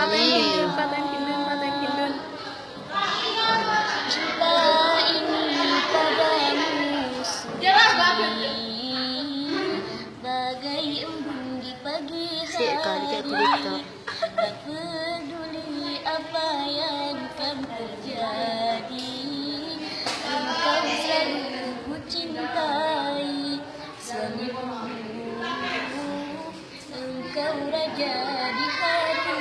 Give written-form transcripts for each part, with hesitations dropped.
Amin. Cinta ini padamu sunyi, bagai embun di pagi hari. Tak peduli apa yang akan terjadi, engkau selalu ku cintai. Suamiku, engkau raja di hatiku.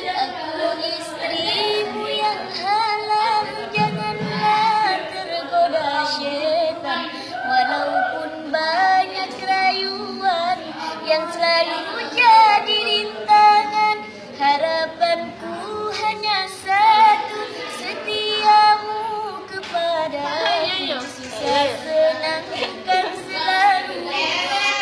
Aku istrimu yang halal, janganlah tergoda syaitan. Walaupun banyak rayuan yang selalu jadi rintangan, harapanku hanya satu, setiamu kepadaku. Susah senang kan selalu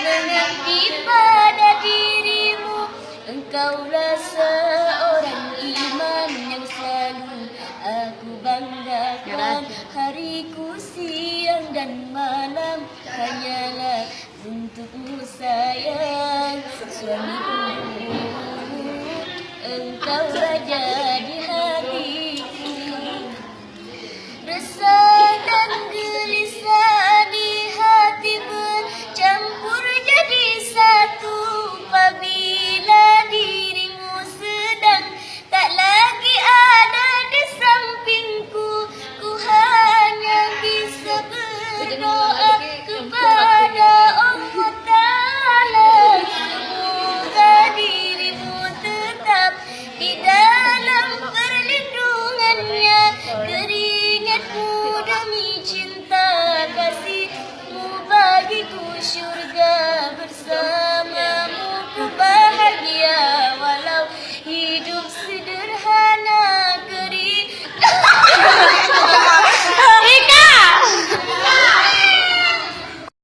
mengabdi pada dirimu. Engkaulah seorang iman yang selalu aku banggakan. Hariku siang dan malam hanyalah untukmu sayang. Suamiku, engkau raja